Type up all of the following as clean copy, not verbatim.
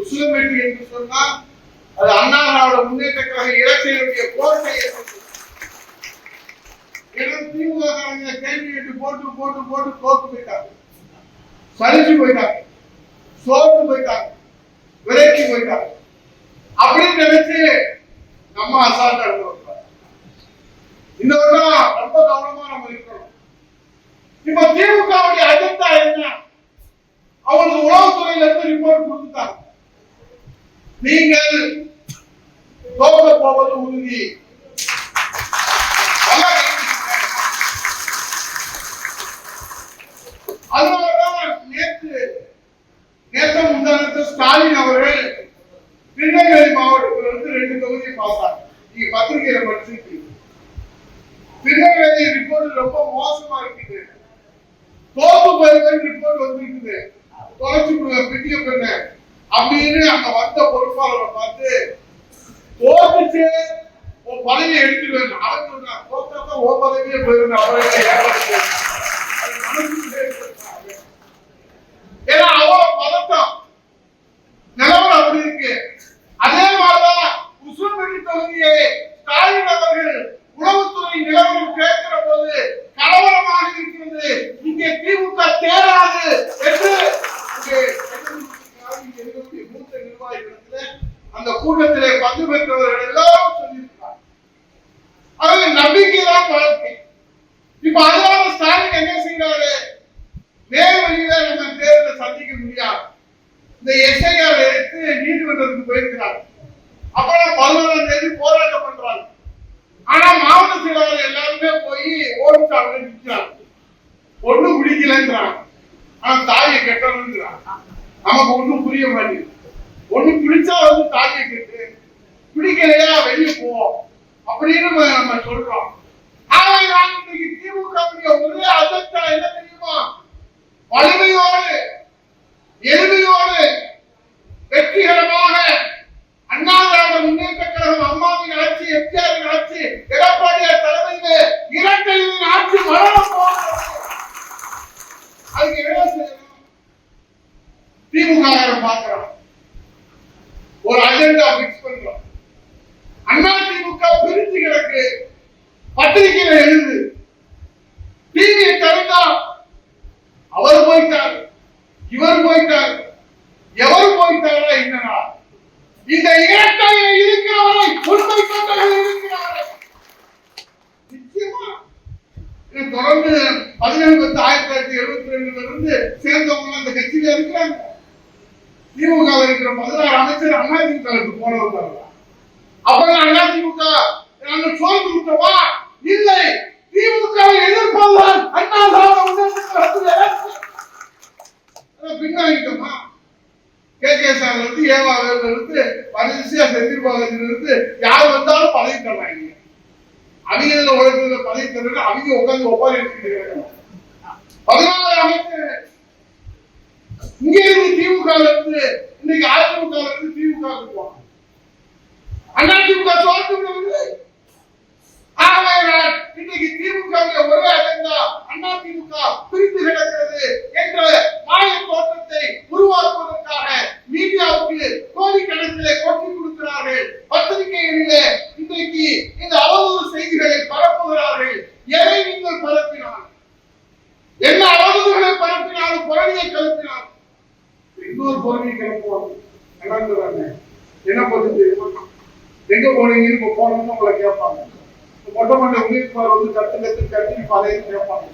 உசிலம்பட்டி என்று சொன்னால் அது அண்ணா திராவிட முன்னேற்ற கழக இலட்சியனுடைய கோட்டை என்று திமுக கேள்வி கேட்டு போட்டு போட்டு போட்டு தோத்து போயிட்டாங்க, சரிச்சு போயிட்டாங்க, சோர்ந்து போயிட்டாங்க, விலைக்கு போயிட்டாங்க. அப்படின்னு நினைச்சு நம்ம அசால்ட்டா இருந்தோம். இந்த வருடம் ரொம்ப கவனமா நம்ம இருக்கணும். இப்ப திமுகவுடைய அஜெண்டா என்ன? அவங்களுக்கு உளவுத்துறையில இருந்து ரிப்போர்ட் கொடுத்துட்டாங்க, நீங்கள் தோற்க போவது உறுதி. அதனாலதான் நேற்று முந்தானத்து ஸ்டாலின் அவர்கள் திருநெல்வேலி மாவட்டத்தில் 2 தொகுதியை பார்த்தாங்க. நீங்க பத்திரிகையில படிச்சிருக்கீங்க. திருநெல்வேலி ரிப்போர்ட் ரொம்ப மோசமா இருக்குது, தோப்பு பயிர்கள் ரிப்போர்ட் வந்துருக்குது, தொலைச்சு கொடுங்க பிடிக்க பண்ண அப்படின்னு அங்க வந்த பொறுப்பாளரை பார்த்து தோத்துச்சு உன் பதவியை எடுத்துருவேன். அவன் சொன்னா தோத்தா ஓ பதவியே போயிருந்து அவரை ஏன்னா அவ்வளவு பதட்டம் நிலவரம் அப்படி இருக்கு. அதே மாதிரிதான் உசிலம்பட்டி தொகுதியை ஸ்டாலின் அவர்கள் உளவுத்துறை நிலவரம் கேட்கிற போது கலவரமாக இருக்கிறது, இங்கே திமுக தேராது என்று மூத்த நிர்வாகிகளிடத்தில் அந்த கூட்டத்திலே பங்கு பெற்றவர்கள் எல்லாரும் சொல்லியிருக்கிறார். அது நம்பிக்கைதான் வாழ்க்கை. இப்ப அதனால ஸ்டாலின் என்ன செய்யறாரு? வேறு வழியில நம்ம தேர்தலை சந்திக்க முடியாது, இந்த எஸ்ஐஆர் எடுத்து நீதிமன்றத்துக்கு போயிருக்கிறார். அப்புறம் 11ஆம் தேதி போராட்டம் பண்றாங்க. ஆனா மாவட்ட செயலாளர் எல்லாருமே போய் ஓடிச்சாங்க நிற்கிறாங்க, ஒண்ணும் பிடிக்கலங்கிறாங்க. ஆனா தாயை கெட்டணுங்கிறாங்க. நமக்கு ஒண்ணும் புரிய மாட்டேங்குது. ஒண்ணு பிடிச்சா தாயை கெட்டு, பிடிக்கலையா வெளியே போ அப்படின்னு நம்ம சொல்றோம். இன்னைக்கு திமுக ஒரே அஜெண்டா என்ன தெரியுமா? வலிமையோடு எளிமையோடு வெற்றிகரமாக அண்ணா திராவிட முன்னேற்ற கழகம் அம்மாவின் ஆட்சி, எம்ஜிஆரின் ஆட்சி, எடப்பாடியார் தலைமையிலே இரட்டையின் ஆட்சி வளர போகிறது. அதுக்கு என்ன செய்யணும்? திமுக பார்க்கிறோம், ஒரு அஜெண்டா பிக்ஸ் பண்றோம். அண்ணா திமுக பிரிச்சு கிடக்கு, பத்திரிகையில எழுது, டிவியை திறந்தா அவர் போயிட்டார், இவர் போயிட்டார், எவர் போயிட்டாரா என்னன்னா இந்த இரட்டையை இருக்கிறவரை உண்மை கொண்டவர்கள் இருக்கிறார்கள். நிச்சயமா தொடர்ந்து 17/10/1972 இருந்து சேர்ந்தவங்க அந்த கட்சியில இருக்கிறாங்க. திமுக இருக்கிற 16 அமைச்சர் அதிமுகவுக்கு போனவங்க. அப்ப அதிமுக நாங்கள் சோர்ந்து விட்டோமா? இல்லை, திமுகவை எதிர்ப்பதுதான் அண்ணா திராவிட முன்னேற்ற கழகத்தில் பின்னாடிட்டோமா? KKSஆர்ல இருந்து ஏவாவில இருந்து பரிசியா செந்தில் பாலாஜில இருந்து யார் வந்தாலும் பதவி தர்றாங்க. அவங்க உலகத்துல பதவி தர்றாங்க, அவங்க உட்கார்ந்து ஒப்பாரி எடுத்துக்கிறாங்க. 14 அமைச்சர் இங்க இருந்து திமுக இருந்து இன்னைக்கு அதிமுக இருந்து திமுக போவாங்க. அண்ணா திமுக தோற்று விடவில்லை. இன்னைக்கு திமுக ஒரே அஜெண்டா அண்ணா திமுக பிரிந்து கிடக்கிறது என்ற மாய தோற்றத்தை உருவாக்குவதற்காக மீடியாவுக்கு கோடிக்கணக்கிலே கொட்டி கொடுக்கிறார்கள். பத்திரிகைகளிலே இன்றைக்கு இந்த அவதூறு செய்திகளை பரப்புகிறார்கள். எதை நீங்கள் பரப்பினால் என்ன அவதூறுகளை பரப்பினாலும் புரணியை கிளப்பினாலும் இன்னொரு புரணியை கிளப்புவாங்க. என்ன பொறுத்து தெரியுமா? எங்க போனீங்கன்னு இப்ப போனோம்னு உங்களை கேட்பாங்க. மொட்டை மண்டை உயிர்ப்பார் வந்து கட்டு பழைய கேட்பாங்க.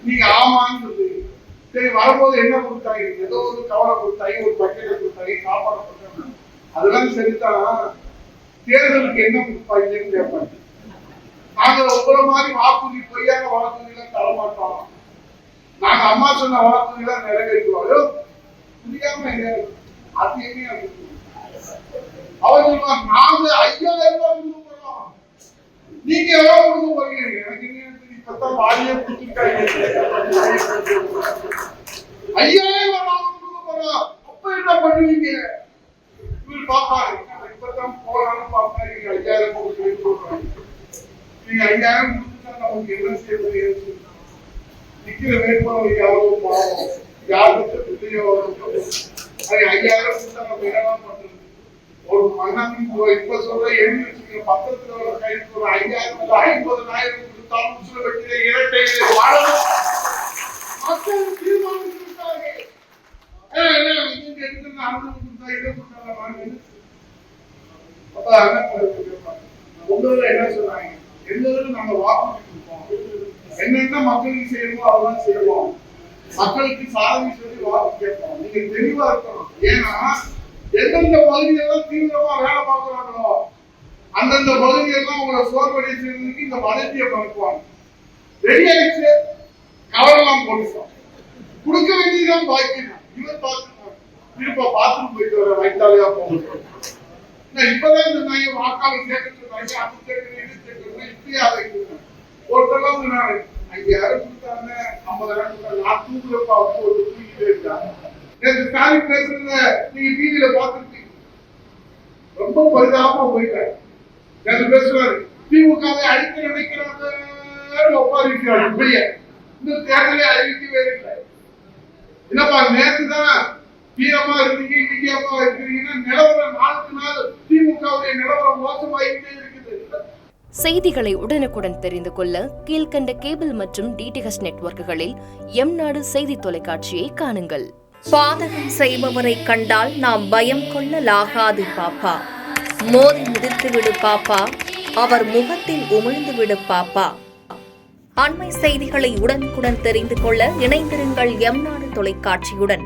நீங்க ஆமான்னு சொல்லுவீங்க. சரி, வரும்போது என்ன கொடுத்தாங்க? ஏதோ ஒரு கவலை கொடுத்தாங்க, ஒரு பக்கெட்டை கொடுத்தாங்க, சாப்பாடு கொடுத்தாங்க. அதெல்லாம் சரிதான். தேர்தலுக்கு என்ன கொடுப்பாங்கன்னு கேட்பாங்க. நாங்க ஒவ்வொரு மாதிரி வாக்குறுதி பொய்யான வாக்குறுதிலாம் தர மாட்டோம். நாங்க அம்மா சொன்ன வாக்குறுதிலாம் நிறைவேற்றுவோம். புரியாம அது என்ன அவர் சொல்லுவாங்க, நாங்க 5000 ரூபாய் கொடுக்குறோம், நீங்க எவ்வளவு கொடுக்க போறீங்க? எனக்கு இப்பதான் வாரியே கொடுத்துருக்காங்க. 5000 ரூபாய் கொடுக்க போறோம், அப்ப என்ன பண்ணுவீங்க? இவர் பாப்பாரு, இப்பதான் போறான்னு பாப்பா, நீங்க 5000 கொடுத்து சொல்றாங்க. நீங்க 5000 கொடுத்துட்டா நமக்கு என்ன செய்வது? நிக்கிற வேட்பாளர் எவ்வளவு பாவம், யாருக்கு பிள்ளையோ 5000 கொடுத்தா நம்ம என்ன ஒரு அதிமுக இப்ப சொல்ற எழுதி வச்சுக்கிற பத்திரத்துல உள்ள கைது ஒரு 5000 கொடுத்தாலும் உசுர வைக்கிற இரட்டை வாழணும் மக்கள் தீர்மானித்து விட்டார்கள். உங்களை என்ன சொன்னாங்க, எல்லாரும் நாங்க வாக்குறுதி கொடுப்போம், என்னென்ன மக்களுக்கு செய்யணுமோ அதெல்லாம் செய்வோம், மக்களுக்கு சாதனை சொல்லி வாக்கு கேட்போம். நீங்க தெளிவா இருக்கணும். ஏன்னா எந்தெந்த பகுதியெல்லாம் தீவிரமா வேலை பார்க்கிறாங்களோ அந்தந்த பகுதியெல்லாம் உங்களை சோர்வடை செய்வதற்கு இந்த வதந்தியை பரப்புவாங்க. ரெடி ஆயிடுச்சு, கவரெல்லாம் போட்டுட்டோம், கொடுக்க வேண்டியதான் பாக்கி. இவர் பார்த்துருக்கோம், திருப்ப பாத்ரூம் போயிட்டு வர வயிற்றாலையா போகணும். இப்பதான் சொன்னாங்க வாக்காளர் சேர்க்க சொன்னாங்க, அது சேர்க்கணும் இது சேர்க்கணும், இப்பயே அதை ஒருத்தெல்லாம் சொன்னாங்க 5000 கொடுத்தாங்க, 50,000 கொடுத்தாங்க, நான் தூக்குறப்ப ஒரு தூக்கிட்டே இருக்காங்க. ஸ்டாலின் பேசுறத நீங்க டிவியில பார்த்துருப்பீங்க, ரொம்ப பரிதாபமா போயிட்டாங்க. பேசுறாரு திமுகவை அழிக்க நினைக்கிறாங்க, ஒப்பாரிக்கிறாங்க. இன்னும் தேர்தலை அறிவிக்கவே இல்லை. என்னப்பா நேற்று தான் வீரமா இருக்கீங்க, இந்தியாவா இருக்கிறீங்கன்னா நிலவரம் நாளுக்கு நாள் திமுகவுடைய நிலவரம் மோசமாயிட்டே இருக்குது. செய்திகளை உடனுக்குடன் தெரிந்து கொள்ள கீழ்கண்ட கேபிள் மற்றும் டிடிஹெச் நெட்வொர்க்குகளில் எம்நாடு செய்தி தொலைக்காட்சியை காணுங்கள். பாதகம் செய்பவரை கண்டால் நாம் பயம் கொள்ளலாகாது பாப்பா. மோதி மிதித்து விடு பாப்பா, அவர் முகத்தில் உமிழ்ந்து விடு பாப்பா. அண்மை செய்திகளை உடனுக்குடன் தெரிந்து கொள்ள இணைந்திருங்கள் எம்நாடு தொலைக்காட்சியுடன்.